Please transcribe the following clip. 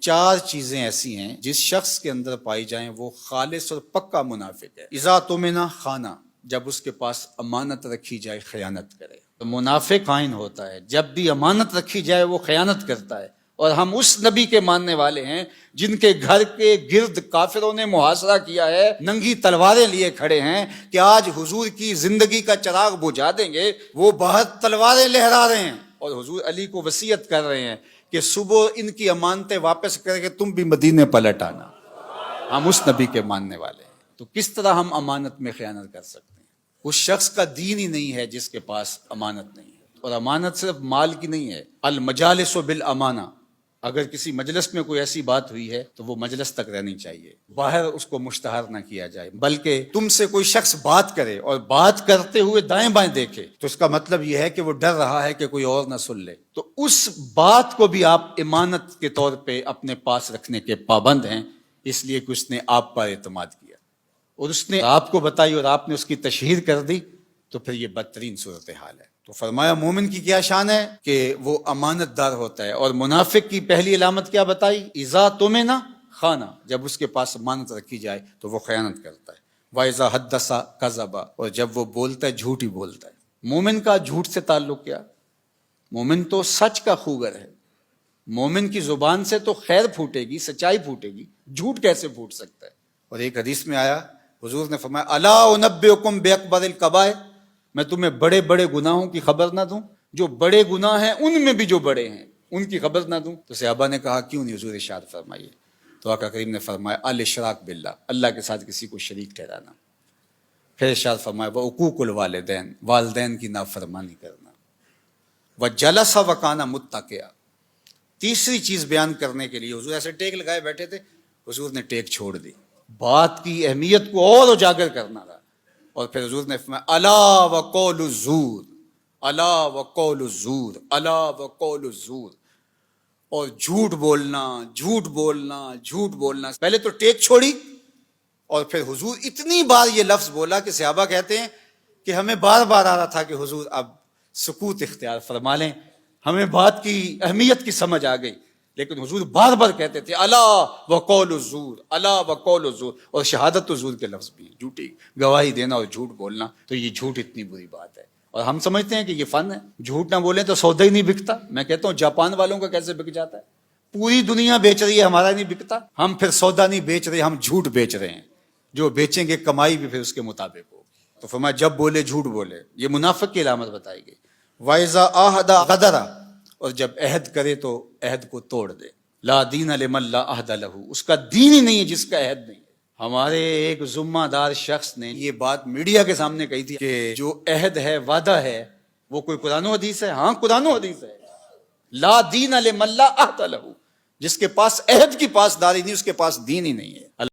چار چیزیں ایسی ہیں جس شخص کے اندر پائی جائیں وہ خالص اور پکا منافق ہے۔ اذا تمنا خانہ، جب اس کے پاس امانت رکھی جائے خیانت کرے۔ تو منافق خائن ہوتا ہے، جب بھی امانت رکھی جائے وہ خیانت کرتا ہے۔ اور ہم اس نبی کے ماننے والے ہیں جن کے گھر کے گرد کافروں نے محاصرہ کیا ہے، ننگی تلواریں لیے کھڑے ہیں کہ آج حضور کی زندگی کا چراغ بجھا دیں گے۔ وہ باہر تلواریں لہرا رہے ہیں اور حضور علی کو وصیت کر رہے ہیں کہ صبح ان کی امانتیں واپس کر کے تم بھی مدینے پلٹ آنا۔ ہم اس نبی کے ماننے والے ہیں، تو کس طرح ہم امانت میں خیانت کر سکتے ہیں؟ اس شخص کا دین ہی نہیں ہے جس کے پاس امانت نہیں ہے۔ اور امانت صرف مال کی نہیں ہے، المجالس بالامانہ۔ اگر کسی مجلس میں کوئی ایسی بات ہوئی ہے تو وہ مجلس تک رہنی چاہیے، باہر اس کو مشتہر نہ کیا جائے، بلکہ تم سے کوئی شخص بات کرے اور بات کرتے ہوئے دائیں بائیں دیکھے تو اس کا مطلب یہ ہے کہ وہ ڈر رہا ہے کہ کوئی اور نہ سن لے، تو اس بات کو بھی آپ امانت کے طور پہ اپنے پاس رکھنے کے پابند ہیں، اس لیے کہ اس نے آپ پر اعتماد کیا اور اس نے آپ کو بتائی اور آپ نے اس کی تشہیر کر دی، تو پھر یہ بدترین صورتحال ہے۔ تو فرمایا مومن کی کیا شان ہے کہ وہ امانت دار ہوتا ہے، اور منافق کی پہلی علامت کیا بتائی؟ اذا تمنا خانہ، جب اس کے پاس امانت رکھی جائے تو وہ خیانت کرتا ہے۔ واذا حدث کذب، اور جب وہ بولتا ہے جھوٹ ہی بولتا ہے۔ مومن کا جھوٹ سے تعلق کیا؟ مومن تو سچ کا خوگر ہے، مومن کی زبان سے تو خیر پھوٹے گی، سچائی پھوٹے گی، جھوٹ کیسے پھوٹ سکتا ہے؟ اور ایک حدیث میں آیا، حضور نے فرمایا الا انبئکم باکبر الکبائر، میں تمہیں بڑے بڑے گناہوں کی خبر نہ دوں؟ جو بڑے گناہ ہیں ان میں بھی جو بڑے ہیں ان کی خبر نہ دوں؟ تو صحابہ نے کہا کیوں نہیں حضور، ارشاد فرمائیے۔ تو آقا کریم نے فرمایا الاشراک باللہ، اللہ کے ساتھ کسی کو شریک ٹھہرانا۔ پھر ارشاد فرمایا وعقوق الوالدین، والدین کی نافرمانی کرنا، وجلس وکانا متکئا۔ تیسری چیز بیان کرنے کے لیے حضور ایسے ٹیک لگائے بیٹھے تھے، حضور نے ٹیک چھوڑ دی، بات کی اہمیت کو اور اجاگر کرنا تھا۔ اور پھر حضور نے فرمایا الا وقول الزور، الا وقول الزور، الا وقول الزور، اور جھوٹ بولنا، جھوٹ بولنا، جھوٹ بولنا۔ پہلے تو ٹیک چھوڑی اور پھر حضور اتنی بار یہ لفظ بولا کہ صحابہ کہتے ہیں کہ ہمیں بار بار آ رہا تھا کہ حضور اب سکوت اختیار فرما لیں، ہمیں بات کی اہمیت کی سمجھ آ گئی، لیکن حضور بار بار کہتے تھے الا وقول الزور، الا وقول الزور۔ اور شہادت الزور کے لفظ بھی ہیں، جھوٹی گواہی دینا اور جھوٹ بولنا، تو یہ جھوٹ اتنی بری بات ہے۔ اور ہم سمجھتے ہیں کہ یہ فن ہے، جھوٹ نہ بولیں تو سودا ہی نہیں بکتا۔ میں کہتا ہوں جاپان والوں کا کیسے بک جاتا ہے؟ پوری دنیا بیچ رہی ہے، ہمارا نہیں بکتا۔ ہم پھر سودا نہیں بیچ رہے، ہم جھوٹ بیچ رہے ہیں، جو بیچیں گے کمائی بھی پھر اس کے مطابق ہوگی۔ تو فرمایا جب بولے جھوٹ بولے، یہ منافق کی علامت بتائی گئی۔ وَإِذَا عَاهَدَ غَدَرَ، اور جب عہد کرے تو عہد کو توڑ دے۔ لا دین لمن لا عہد لہ، اس کا دین ہی نہیں ہے جس کا عہد نہیں ہے۔ ہمارے ایک ذمہ دار شخص نے یہ بات میڈیا کے سامنے کہی تھی کہ جو عہد ہے، وعدہ ہے، وہ کوئی قرآن و حدیث ہے؟ ہاں قرآن و حدیث ہے۔ لا دین لمن لا عہد لہ، جس کے پاس عہد کی پاسداری نہیں، اس کے پاس دین ہی نہیں ہے۔